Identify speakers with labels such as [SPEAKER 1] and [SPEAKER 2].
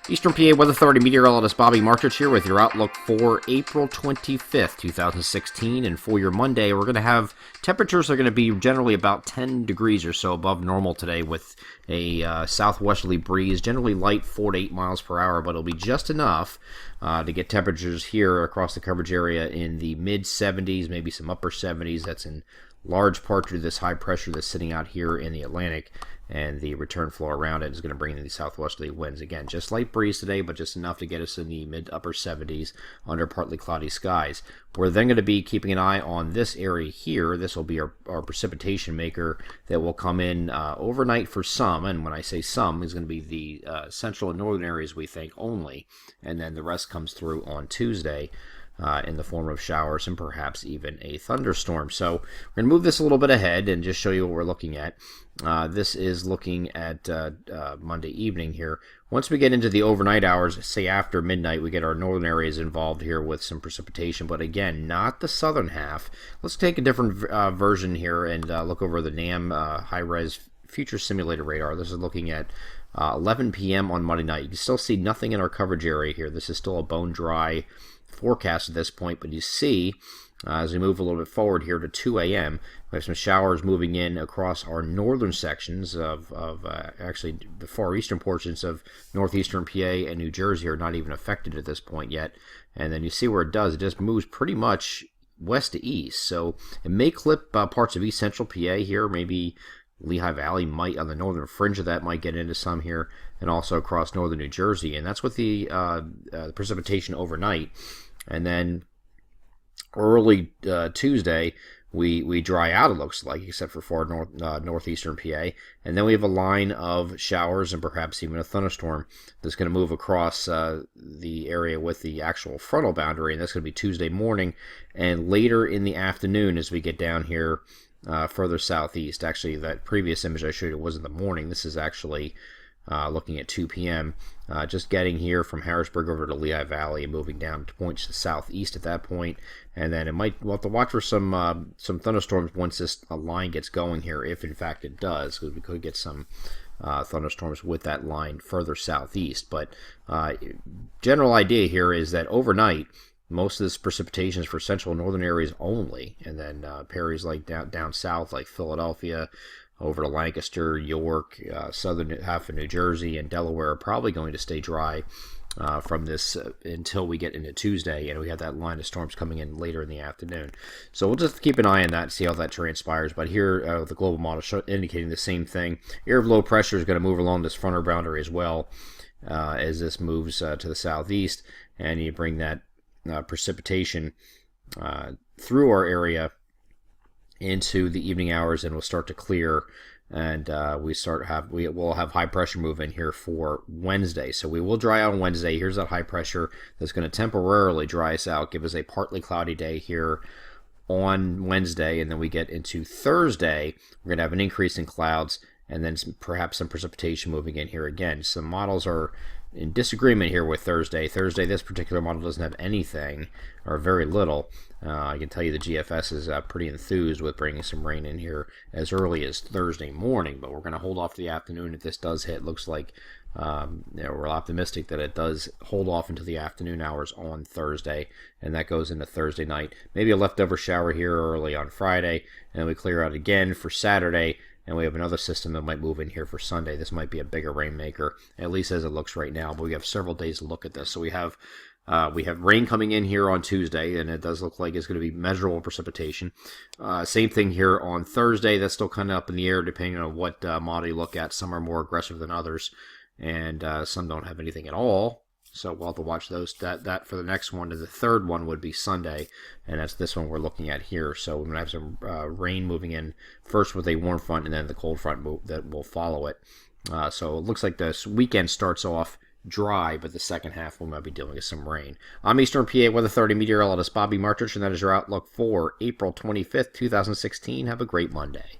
[SPEAKER 1] Eastern PA Weather Authority meteorologist Bobby Martrich here with your outlook for April 25th, 2016. And for your Monday, we're going to have temperatures are going to be generally about 10 degrees or so above normal today with a southwesterly breeze, generally light 4 to 8 miles per hour, but it'll be just enough to get temperatures here across the coverage area in the mid 70s, maybe some upper 70s. That's in large part due to this high pressure that's sitting out here in the Atlantic, and the return flow around it is going to bring in the southwesterly winds. Again, just light breeze today, but just enough to get us in the mid-upper 70s under partly cloudy skies. We're then going to be keeping an eye on this area here. This will be our precipitation maker that will come in overnight for some, and when I say some, it's going to be the central and northern areas we think only, and then the rest comes through on Tuesday. In the form of showers and perhaps even a thunderstorm. So we're going to move this a little bit ahead and just show you what we're looking at. This is looking at Monday evening here. Once we get into the overnight hours, say after midnight, we get our northern areas involved here with some precipitation, but again, not the southern half. Let's take a different version here and look over the NAM high-res future simulator radar. This is looking at 11 p.m. on Monday night. You can still see nothing in our coverage area here. This is still a bone dry forecast at this point, but you see as we move a little bit forward here to 2 a.m. we have some showers moving in across our northern sections of actually the far eastern portions of northeastern PA and New Jersey are not even affected at this point yet, and then you see where it does, it just moves pretty much west to east, so it may clip parts of east central PA here, maybe Lehigh Valley might, on the northern fringe of that, might get into some here, and also across northern New Jersey, and that's with the precipitation overnight. And then early Tuesday, we dry out, it looks like, except for far northeastern PA, and then we have a line of showers and perhaps even a thunderstorm that's going to move across the area with the actual frontal boundary, and that's going to be Tuesday morning, and later in the afternoon as we get down here further southeast. Actually, that previous image I showed you was in the morning. This is actually looking at 2 p.m. Just getting here from Harrisburg over to Lehigh Valley and moving down to points to the southeast at that point. And then we'll have to watch for some thunderstorms once this line gets going here, if in fact it does, because we could get some thunderstorms with that line further southeast. But general idea here is that overnight, most of this precipitation is for central and northern areas only, and then areas like down south, like Philadelphia, over to Lancaster, York, southern half of New Jersey, and Delaware are probably going to stay dry from this until we get into Tuesday, and we have that line of storms coming in later in the afternoon. So we'll just keep an eye on that and see how that transpires. But here, the global model indicating the same thing. Area of low pressure is going to move along this frontal boundary as well as this moves to the southeast, and you bring that precipitation through our area into the evening hours, and we'll start to clear, and we will have high pressure move in here for Wednesday. So we will dry out on Wednesday. Here's that high pressure that's going to temporarily dry us out, give us a partly cloudy day here on Wednesday, and then we get into Thursday. We're going to have an increase in clouds, and then perhaps some precipitation moving in here again. Some models are in disagreement here with Thursday. This particular model doesn't have anything, or very little. I can tell you the GFS is pretty enthused with bringing some rain in here as early as Thursday morning, but we're going to hold off to the afternoon. If this does hit, looks like we're optimistic that it does hold off into the afternoon hours on Thursday, and that goes into Thursday night. Maybe a leftover shower here early on Friday, and then we clear out again for Saturday, and we have another system that might move in here for Sunday. This might be a bigger rainmaker, at least as it looks right now, but we have several days to look at this. So we have rain coming in here on Tuesday, and it does look like it's going to be measurable precipitation. Same thing here on Thursday. That's still kind of up in the air depending on what model you look at. Some are more aggressive than others, and some don't have anything at all. So we'll have to watch those. That for the next one. The third one would be Sunday, and that's this one we're looking at here. So we're going to have some rain moving in first with a warm front, and then the cold front that will follow it. So it looks like this weekend starts off dry, but the second half we might be dealing with some rain. I'm Eastern PA Weather Authority meteorologist Bobby Martrich, and that is your outlook for April 25th, 2016. Have a great Monday.